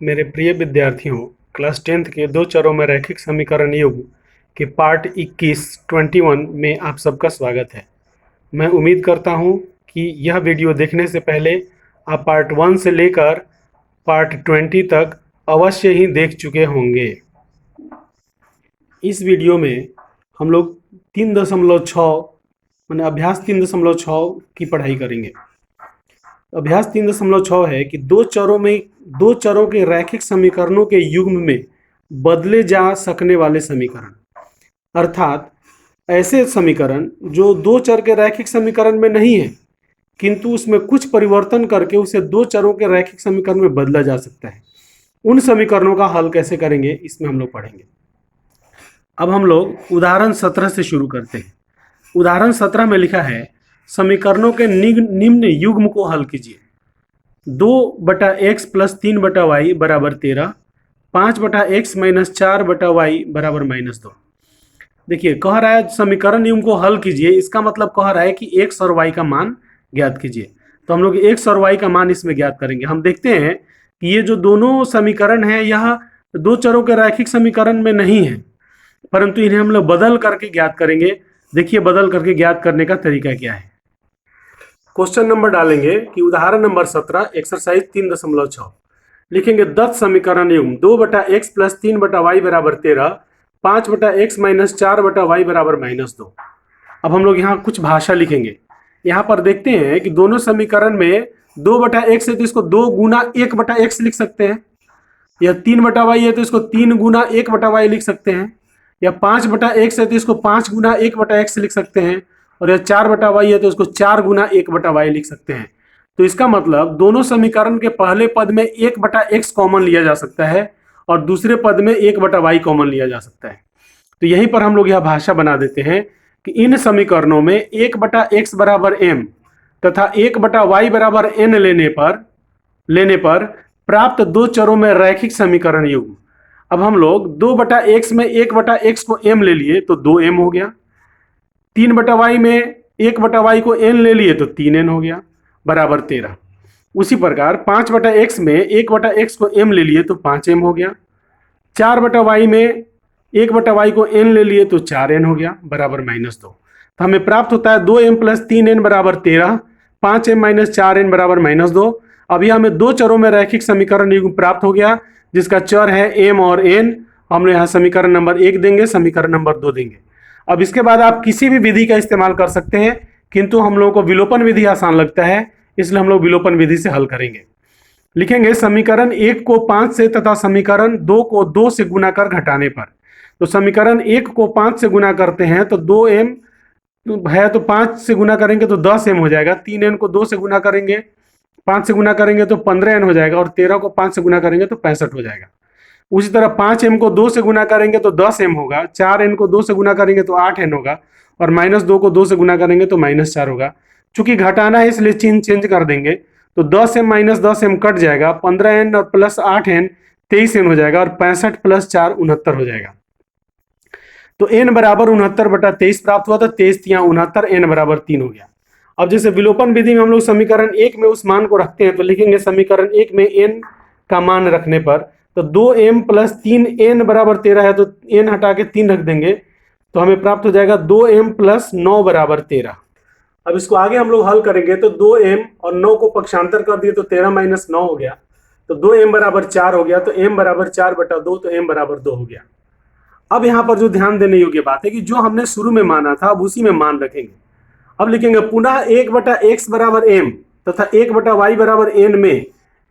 मेरे प्रिय विद्यार्थियों, क्लास 10th के दो चरों में रैखिक समीकरण युग्म के पार्ट 21 में आप सबका स्वागत है। मैं उम्मीद करता हूं कि यह वीडियो देखने से पहले आप पार्ट 1 से लेकर पार्ट 20 तक अवश्य ही देख चुके होंगे। इस वीडियो में हम लोग 3.6 मैंने अभ्यास 3.6 की पढ़ाई करेंगे। अभ्यास 3.6 है कि दो चरों के रैखिक समीकरणों के युग्म में बदले जा सकने वाले समीकरण, अर्थात ऐसे समीकरण जो दो चर के रैखिक समीकरण में नहीं है किंतु उसमें कुछ परिवर्तन करके उसे दो चरों के रैखिक समीकरण में बदला जा सकता है। उन समीकरणों का हल कैसे करेंगे इसमें हम लोग पढ़ेंगे। अब हम लोग उदाहरण 17 से शुरू करते हैं। उदाहरण 17 में लिखा है, समीकरणों के निम्न युग्म को हल कीजिए। 2/x प्लस 3/y बराबर 13, 5/x माइनस 4/y बराबर -2। देखिए, कह रहा है समीकरण युग्म को हल कीजिए, इसका मतलब कह रहा है कि x और y का मान ज्ञात कीजिए। तो हम लोग x और y का मान इसमें ज्ञात करेंगे। हम देखते हैं कि ये जो दोनों समीकरण है यह दो चरों के रैखिक समीकरण में नहीं है, परंतु इन्हें हम लोग बदल करके ज्ञात करेंगे। देखिए बदल करके ज्ञात करने का तरीका क्या है। क्वेश्चन नंबर डालेंगे कि उदाहरण नंबर 17 एक्सरसाइज 3.6 लिखेंगे। दत्त समीकरण युग्म 2/x प्लस 3/y बराबर 13, 5/x माइनस 4/y बराबर -2। अब हम लोग यहाँ कुछ भाषा लिखेंगे। यहाँ पर देखते हैं कि दोनों समीकरण में 2/x है तो इसको 2 गुना 1/x लिख सकते हैं, या 3/y है तो इसको 3 गुना 1/y लिख सकते हैं, या 5/x है तो इसको 5 गुना 1/x लिख सकते हैं, और यह 4/y है तो इसको 4 गुना 1/y लिख सकते हैं। तो इसका मतलब दोनों समीकरण के पहले पद में 1/x कॉमन लिया जा सकता है और दूसरे पद में 1/y कॉमन लिया जा सकता है। तो यहीं पर हम लोग यह भाषा बना देते हैं कि इन समीकरणों में 1/x बराबर m तथा 1/y बराबर n लेने पर प्राप्त दो चरों में रैखिक समीकरण युग्म। अब हम लोग 2/x में 1/x को m ले लिए तो 2m हो गया, 3/y में 1/y को n ले लिए तो 3n हो गया बराबर 13। उसी प्रकार 5/x में 1/x को m ले लिए तो 5m हो गया, 4/y में 1/y को n ले लिए तो 4n हो गया बराबर -2। तो हमें प्राप्त होता है 2m प्लस 3n बराबर 13, 5m माइनस 4n बराबर -2। अभी हमें दो चरों में रैखिक समीकरण युग्म प्राप्त हो गया जिसका चर है m और n। हम यहाँ समीकरण नंबर 1 देंगे, समीकरण नंबर 2 देंगे। अब इसके बाद आप किसी भी विधि का इस्तेमाल कर सकते हैं, किंतु हम लोगों को विलोपन विधि आसान लगता है, इसलिए हम लोग विलोपन विधि से हल करेंगे। लिखेंगे समीकरण 1 को 5 से तथा समीकरण 2 को 2 से गुना कर घटाने पर। तो समीकरण 1 को 5 से गुना करते हैं तो 2m है तो 5 से गुना करेंगे तो 10m हो जाएगा, 3n को 2 से गुना करेंगे 5 से गुना करेंगे तो 15n हो जाएगा, और 13 को 5 से गुना करेंगे तो 65 हो जाएगा। उसी तरह 5m को 2 से गुना करेंगे तो 10m होगा, 4n को 2 से गुना करेंगे तो 8n होगा, और -2 को 2 से गुना करेंगे तो -4 होगा। चूंकि घटाना है इसलिए चिन्ह चेंज कर देंगे, तो 10m माइनस 10m कट जाएगा, 15n और प्लस 8n 23n हो जाएगा, और 65 प्लस 4 69 हो जाएगा। तो n बराबर 69/23 प्राप्त हुआ, तो 23×3 n बराबर 3 हो गया। अब जैसे विलोपन विधि में हम लोग समीकरण 1 में उस मान को रखते हैं, तो लिखेंगे समीकरण 1 में n का मान रखने पर, तो 2m प्लस 3n बराबर 13 है तो n हटा के 3 रख देंगे, तो हमें प्राप्त हो जाएगा 2m प्लस 9 बराबर 13। अब इसको आगे हम लोग हल करेंगे तो 2m और 9 को पक्षांतर कर दिए तो 13 माइनस 9 हो गया, तो 2m बराबर 4 हो गया, तो m बराबर 4/2, तो m बराबर 2 हो गया। अब यहाँ पर जो ध्यान देने योग्य बात है कि जो हमने शुरू में माना था अब उसी में मान रखेंगे। अब लिखेंगे पुनः 1/x बराबर m तथा 1/y बराबर n में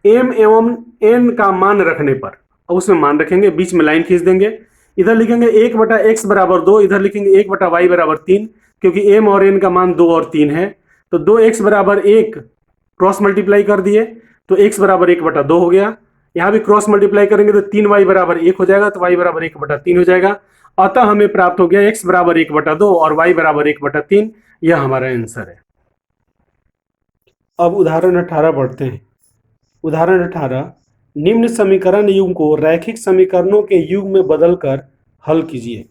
m एवं n का मान रखने पर, अब उसमें मान रखेंगे, बीच में लाइन खींच देंगे। इधर लिखेंगे 1/x बराबर 2, इधर लिखेंगे 1/y बराबर 3, क्योंकि m और n का मान 2 और 3 है। तो 2x बराबर 1 क्रॉस मल्टीप्लाई कर दिए तो x बराबर 1/2 हो गया। यहाँ भी क्रॉस मल्टीप्लाई करेंगे तो 3y बराबर 1 हो जाएगा, तो y बराबर 1/3 हो जाएगा। अतः हमें प्राप्त हो गया x बराबर 1/2 और y बराबर 1/3। यह हमारा आंसर है। अब उदाहरण 18 पढ़ते हैं। उदाहरण 18, निम्न समीकरण युग्म को रैखिक समीकरणों के युग्म में बदलकर हल कीजिए।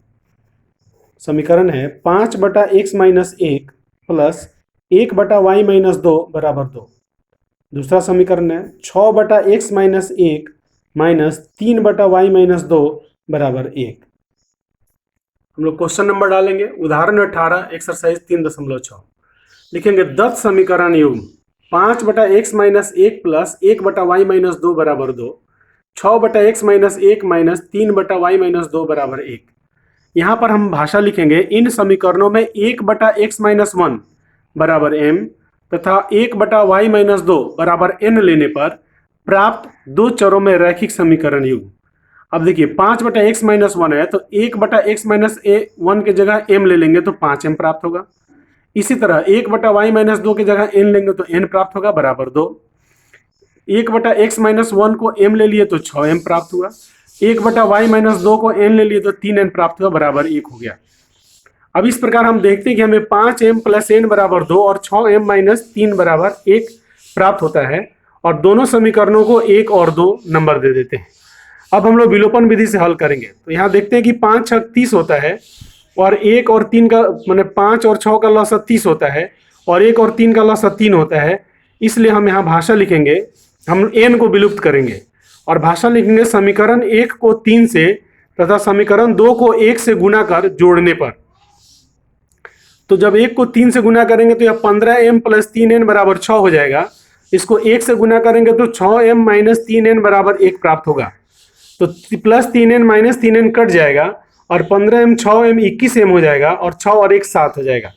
समीकरण है 5/x minus 1 plus 1/y minus 2 बराबर 2। दूसरा समीकरण है 6/x माइनस 1 माइनस 3/y-2 बराबर 1। हम लोग क्वेश्चन नंबर डालेंगे। उदाहरण 18 एक्सरसाइज 3.6 लिखेंगे दत्त समीकरण युग्म 5/x-1 प्लस 1/y-2 बराबर 2, 6/x-1 माइनस 3/y-2 बराबर 1। यहाँ पर हम भाषा लिखेंगे इन समीकरणों में 1/x-1 बराबर m तथा 1/y-2 बराबर n लेने पर प्राप्त दो चरों में रैखिक समीकरण युग्म। अब देखिए 5/x-1 है तो 1/x-1 की जगह m ले लेंगे तो 5m प्राप्त होगा। इसी तरह 1/y-2 की जगह n लेंगे तो n प्राप्त होगा बराबर 2। 1/x-1 को m ले लिए तो 6m प्राप्त हुआ। 1/y-2 को n ले लिए तो 3n प्राप्त हुआ बराबर 1 हो गया। अब इस प्रकार हम देखते हैं कि हमें 5m प्लस n बराबर 2 और 6m माइनस 3 बराबर 1 प्राप्त होता है और दोनों समीकरणों को 1 और 2 नंबर दे देते हैं। अब हम लोग विलोपन विधि से हल करेंगे तो यहाँ देखते हैं कि 5 6 30 होता है और 1 और 3 का मैंने 5 और 6 का लॉसा 30 होता है और 1 और 3 का लॉसा 3 होता है। इसलिए हम यहाँ भाषा लिखेंगे, हम n को विलुप्त करेंगे और भाषा लिखेंगे समीकरण 1 को 3 से तथा समीकरण 2 को 1 से गुना कर जोड़ने पर। तो जब 1 को 3 से गुना करेंगे तो यह 15m प्लस 3n बराबर 6 हो जाएगा। इसको 1 से गुना करेंगे तो 6m माइनस 3n बराबर 1 प्राप्त होगा। तो plus 3n minus 3n cut जाएगा और 15m 6m 21m हो जाएगा और 6 और 1 7 हो जाएगा।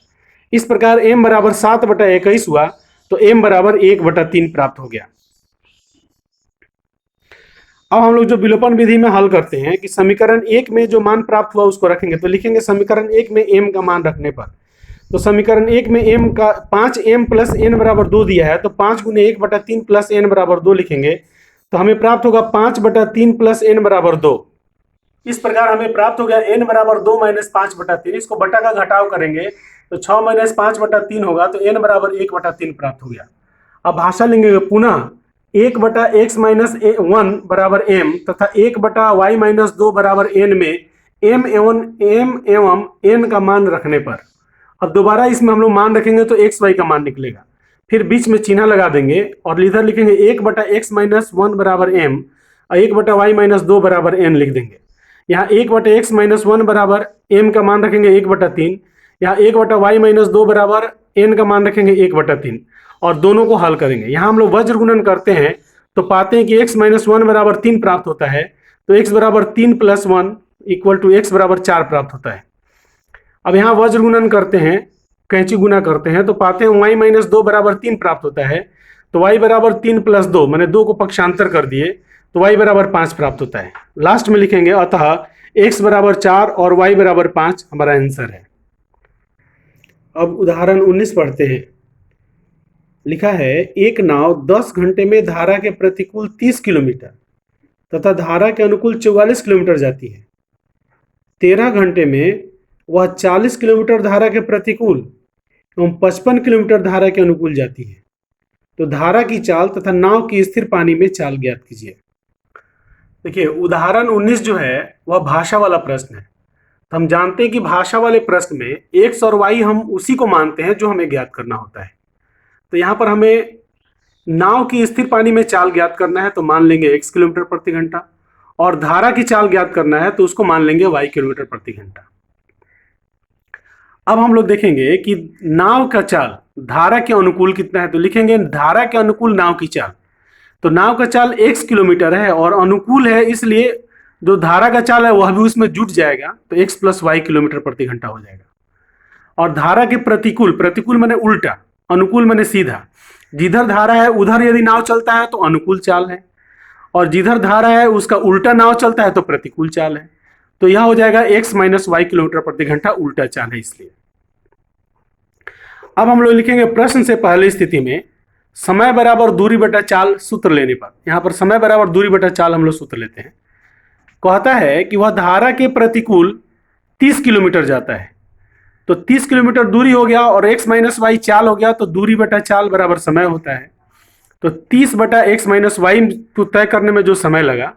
इस प्रकार m बराबर 7/21 हुआ तो m बराबर 1/3 प्राप्त हो गया। अब हम लोग जो विलोपन विधि में हल करते हैं कि समीकरण 1 में जो मान प्राप्त हुआ उसको रखेंगे तो लिखेंगे समीकरण 1 में m का मान रखने पर। तो समीकरण 1 में m का 5m प्लस n बराबर 2 दिया है तो 5 गुने 1/3 प्लस n बराबर 2 लिखेंगे तो हमें प्राप्त होगा 5/3 प्लस n बराबर 2। इस प्रकार हमें प्राप्त हो गया n बराबर 2 माइनस 5/3। इसको बटा का घटाव करेंगे तो 6 माइनस 5/3 होगा तो n बराबर 1/3 प्राप्त हो गया। अब भाषा लेंगे पुनः 1/x-1 बराबर m तथा 1/y-2 बराबर n में m एवं n का मान रखने पर। अब दोबारा इसमें हम लोग मान रखेंगे तो x y का मान निकलेगा, फिर बीच में चिन्ह लगा देंगे और इधर लिखेंगे 1/x-1 बराबर m और 1/y-2 बराबर n लिख देंगे। यहाँ 1/x-1 बराबर m का मान रखेंगे 1/3, यहाँ 1/y-2 बराबर n का मान रखेंगे 1/3 और दोनों को हल करेंगे। यहाँ हम लोग वज्र गुणन करते हैं तो पाते हैं कि x-1 बराबर 3 प्राप्त होता है तो x बराबर 3 प्लस 1 इक्वल टू x बराबर 4 प्राप्त होता है। अब यहाँ वज्र गुणन करते हैं, कैंची गुना करते हैं तो पाते हैं y-2 बराबर 3 प्राप्त होता है तो y बराबर 3 प्लस 2 मैंने 2 को पक्षांतर कर दिए तो y बराबर 5 प्राप्त होता है। लास्ट में लिखेंगे अतः x बराबर 4 और y बराबर 5 हमारा आंसर है। अब उदाहरण 19 पढ़ते हैं। लिखा है एक नाव 10 घंटे में धारा के प्रतिकूल 30 किलोमीटर तथा धारा के अनुकूल 44 किलोमीटर जाती है। 13 घंटे में वह 40 किलोमीटर धारा के प्रतिकूल एवं 55 किलोमीटर धारा के अनुकूल जाती है। तो धारा की चाल तथा नाव की स्थिर पानी में चाल ज्ञात कीजिए। देखिए उदाहरण 19 जो है वह भाषा वाला प्रश्न है। तो हम जानते हैं कि भाषा वाले प्रश्न में x और y हम उसी को मानते हैं जो हमें ज्ञात करना होता है। तो यहाँ पर हमें नाव की स्थिर पानी में चाल ज्ञात करना है तो मान लेंगे x किलोमीटर प्रति घंटा और धारा की चाल ज्ञात करना है तो उसको मान लेंगे y किलोमीटर प्रति घंटा। अब हम लोग देखेंगे कि नाव का चाल धारा के अनुकूल कितना है तो लिखेंगे धारा के अनुकूल नाव की चाल। तो नाव का चाल x किलोमीटर है और अनुकूल है इसलिए जो धारा का चाल है वह भी उसमें जुट जाएगा तो x प्लस y किलोमीटर प्रति घंटा हो जाएगा। और धारा के प्रतिकूल, प्रतिकूल माने उल्टा, अनुकूल माने सीधा। जिधर धारा है उधर यदि नाव चलता है तो अनुकूल चाल है और जिधर धारा है उसका उल्टा नाव चलता है तो प्रतिकूल चाल है। तो यह हो जाएगा x माइनस y किलोमीटर प्रति घंटा उल्टा चाल है इसलिए। अब हम लोग लिखेंगे प्रश्न से पहले स्थिति में समय बराबर दूरी बटा चाल सूत्र लेने पर। यहाँ पर समय बराबर दूरी बटा चाल हम लोग सूत्र लेते हैं। कहता है कि वह धारा के प्रतिकूल 30 किलोमीटर जाता है तो 30 किलोमीटर दूरी हो गया और x माइनस वाई चाल हो गया तो दूरी बटा चाल बराबर समय होता है। तो 30 बटा x माइनस वाई को तय करने में जो समय लगा,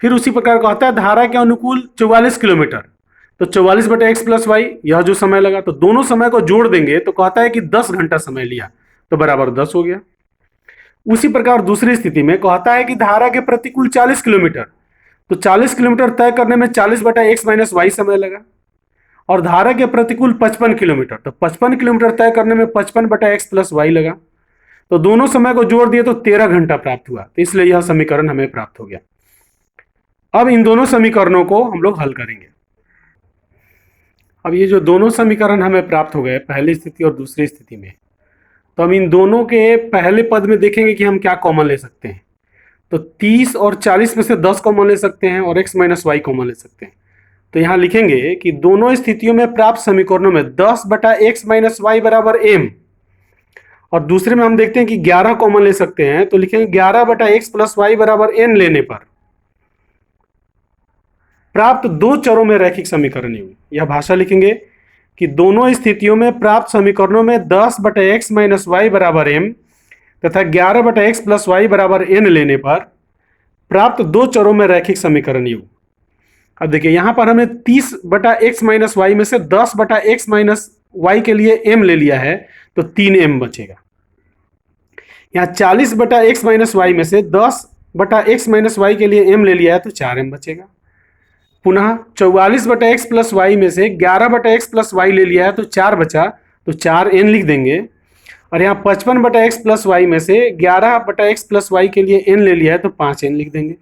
फिर उसी प्रकार कहता है धारा के अनुकूल 44 किलोमीटर तो 44 बटा x प्लस वाई यह जो समय लगा तो दोनों समय को जोड़ देंगे तो कहता है कि 10 घंटा समय लिया तो बराबर 10 हो गया। उसी प्रकार दूसरी स्थिति में कहता है कि धारा के प्रतिकूल 40 किलोमीटर, तो 40 किलोमीटर तय करने में 40/x-y समय लगा, और धारा के प्रतिकूल 55 किलोमीटर, तो 55 किलोमीटर तय करने में 55/x+y लगा। तो दोनों समय को जोड़ दिए तो 13 घंटा प्राप्त हुआ, तो इसलिए यह समीकरण हमें प्राप्त हो गया। अब इन दोनों समीकरणों को हम लोग हल करेंगे। अब ये जो दोनों समीकरण हमें प्राप्त हो गए पहली स्थिति और दूसरी स्थिति में, तो हम इन दोनों के पहले पद में देखेंगे कि हम क्या कॉमन ले सकते हैं। तो 30 और 40 में से 10 कॉमन ले सकते हैं और x-y कॉमन ले सकते हैं। तो यहाँ लिखेंगे कि दोनों स्थितियों में प्राप्त समीकरणों में 10/x-y बराबर m, और दूसरे में हम देखते हैं कि 11 कॉमन ले सकते हैं, तो लिखेंगे 11/x+y बराबर n लेने पर प्राप्त दो चरों में रैखिक समीकरण युग्म। यह भाषा लिखेंगे कि दोनों स्थितियों में प्राप्त समीकरणों में 10/x-y बराबर m तथा 11/x+y बराबर n लेने पर प्राप्त दो चरों में रैखिक समीकरण युग्म। अब देखिए यहां पर हमने 30/x-y में से 10/x-y के लिए m ले लिया है, तो 3m बचेगा। यहाँ 40/x-y में से 10/x-y के लिए m ले लिया है, तो 4m बचेगा। पुनः 44/x+y में से 11/x+y ले लिया है, तो 4 बचा, तो 4n लिख देंगे। और यहाँ 55/x+y में से 11/x+y के लिए n ले लिया है, तो 5n लिख देंगे।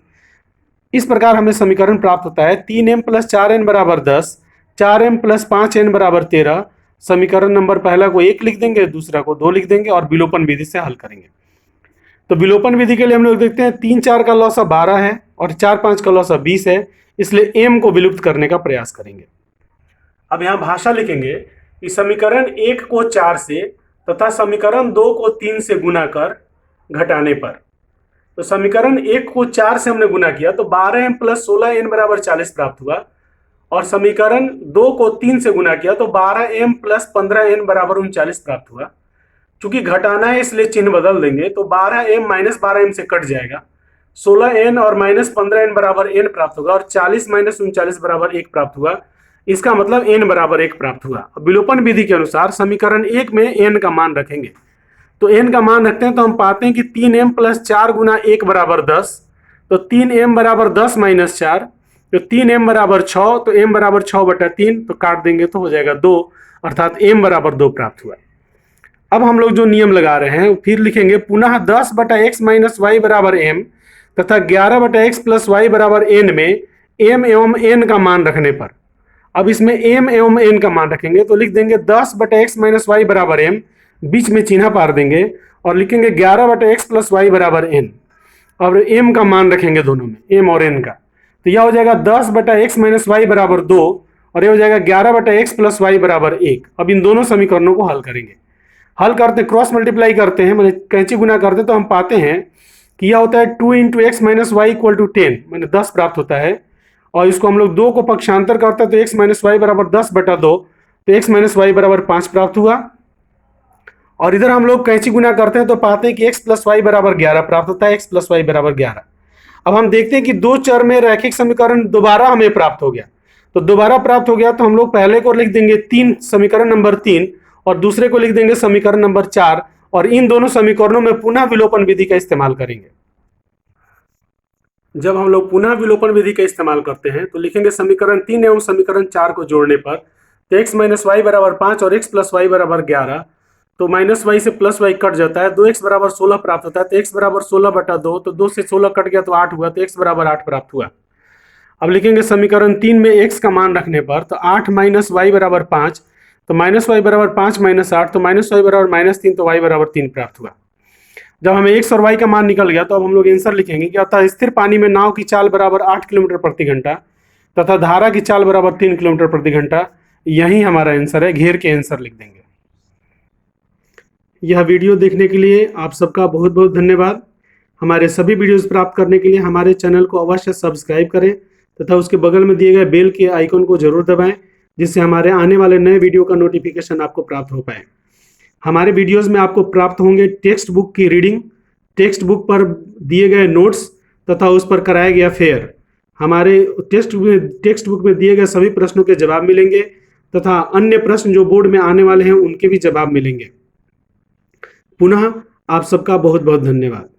इस प्रकार हमें समीकरण प्राप्त होता है 3m + 4n बराबर 10, 4m + 5n बराबर 13। समीकरण नंबर पहला को 1 लिख देंगे, दूसरा को 2 लिख देंगे और विलोपन विधि से हल करेंगे। तो विलोपन विधि के लिए हम लोग देखते हैं 3-4 का लॉसा 12 है और 4-5 का लॉसा 20 है, इसलिए m को विलुप्त करने का प्रयास करेंगे। अब यहाँ भाषा लिखेंगे कि समीकरण 1 को 4 से तथा समीकरण 2 को 3 से गुना कर घटाने पर, तो समीकरण 1 को 4 से हमने गुना किया तो 12m + 16n बराबर 40 प्राप्त हुआ, और समीकरण 2 को 3 से गुना किया तो 12m + 15n बराबर 39 प्राप्त हुआ। चूंकि घटाना है इसलिए चिन्ह बदल देंगे, तो 12m - 12m से कट जाएगा, 16n और -15n बराबर n प्राप्त होगा, और 40 - 39 बराबर 1 प्राप्त हुआ। इसका मतलब n बराबर 1 प्राप्त हुआ। अब विलोपन विधि के अनुसार समीकरण 1 में n का मान रखेंगे, तो n का मान रखते हैं तो हम पाते हैं कि 3m + 4 × 1 बराबर 10, तो 3m बराबर 10 - 4, तो 3m बराबर 6, तो m बराबर 6/3, तो काट देंगे तो हो जाएगा 2, अर्थात m बराबर 2 प्राप्त हुआ। अब हम लोग जो नियम लगा रहे हैं फिर लिखेंगे, पुनः 10/x-y बराबर m तथा 11/x+y बराबर n में m एवं n का मान रखने पर। अब इसमें m एवं n का मान रखेंगे तो लिख देंगे 10/x-y बराबर m, बीच में चिन्ह पार देंगे और लिखेंगे 11/x+y बराबर n, और m का मान रखेंगे दोनों में, m और n का, तो यह हो जाएगा 10/x-y बराबर 2 और यह हो जाएगा 11/x+y बराबर 1। अब इन दोनों समीकरणों को हल करेंगे। हल करते क्रॉस मल्टीप्लाई करते हैं, मैंने कैंची गुना करते तो हम पाते हैं कि यह होता है 2 × x - y = 10, मैंने 10 प्राप्त होता है, और इसको हम लोग 2 को पक्षांतर करते हैं तो x - y बराबर 10/2, तो x - y बराबर 5 प्राप्त हुआ। और इधर हम लोग कैंची गुना करते हैं तो पाते हैं कि x + y बराबर 11 प्राप्त होता है, x + y बराबर 11। अब हम देखते हैं कि दो चर में रैखिक समीकरण दोबारा हमें प्राप्त हो गया, तो दोबारा प्राप्त हो गया तो हम लोग पहले को लिख देंगे 3, समीकरण नंबर 3, और दूसरे को लिख देंगे समीकरण नंबर 4, और इन दोनों समीकरणों में पुनः विलोपन विधि का इस्तेमाल करेंगे। जब हम लोग पुनः विलोपन विधि का इस्तेमाल करते हैं तो लिखेंगे समीकरण 3 एवं समीकरण 4 को जोड़ने पर, तो x - y बराबर 5 और x + y बराबर 11, तो -y से +y कट जाता है, 2x बराबर 16 प्राप्त होता है, तो x बराबर 16/2, तो 2 से 16 कट गया तो 8 हुआ, तो x बराबर 8 प्राप्त हुआ। अब लिखेंगे समीकरण 3 में x का मान रखने पर, तो 8 - y बराबर 5, तो -y बराबर 5 - 8, तो -y बराबर -3, तो y बराबर 3 प्राप्त हुआ। जब हमें x और y का मान निकल गया तो अब हम लोग आंसर लिखेंगे कि अतः स्थिर पानी में नाव की चाल बराबर 8 किलोमीटर प्रति घंटा तथा धारा की चाल बराबर 3 किलोमीटर प्रति घंटा। यही हमारा आंसर है, घेर के आंसर लिख देंगे। यह वीडियो देखने के लिए आप सबका बहुत बहुत धन्यवाद। हमारे सभी वीडियोस प्राप्त करने के लिए हमारे चैनल को अवश्य सब्सक्राइब करें तथा उसके बगल में दिए गए बेल के आइकन को जरूर दबाएं, जिससे हमारे आने वाले नए वीडियो का नोटिफिकेशन आपको प्राप्त हो पाए। हमारे वीडियोस में आपको प्राप्त होंगे टेक्स्ट बुक की रीडिंग, टेक्स्ट बुक पर दिए गए नोट्स तथा उस पर कराया गया फेयर। हमारे टेक्स्ट बुक में दिए गए सभी प्रश्नों के जवाब मिलेंगे तथा अन्य प्रश्न जो बोर्ड में आने वाले हैं उनके भी जवाब मिलेंगे। पुनः आप सबका बहुत बहुत धन्यवाद।